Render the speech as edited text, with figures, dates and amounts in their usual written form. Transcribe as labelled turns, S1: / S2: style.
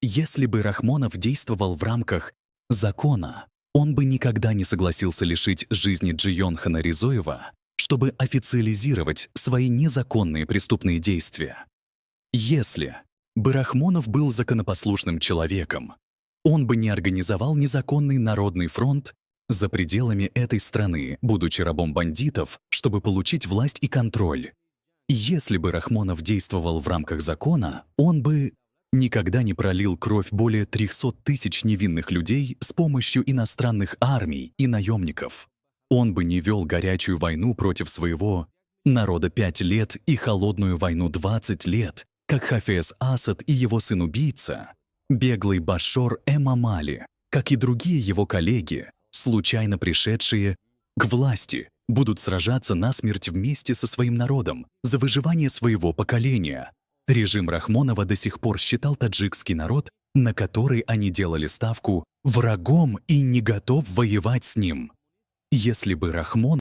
S1: Если бы Рахмонов действовал в рамках закона, он бы никогда не согласился лишить жизни Джейонхана Ризоева, чтобы официализировать свои незаконные преступные действия. Если бы Рахмонов был законопослушным человеком, он бы не организовал незаконный народный фронт за пределами этой страны, будучи рабом бандитов, чтобы получить власть и контроль. Если бы Рахмонов действовал в рамках закона, он бы никогда не пролил кровь более 300 тысяч невинных людей с помощью иностранных армий и наемников. Он бы не вел горячую войну против своего народа 5 лет и холодную войну 20 лет, как Хафез Асад и его сын-убийца, беглый Башор Эмамали, как и другие его коллеги, случайно пришедшие к власти, будут сражаться насмерть вместе со своим народом за выживание своего поколения. Режим Рахмонова до сих пор считал таджикский народ, на который они делали ставку, врагом и не готов воевать с ним. Если бы Рахмон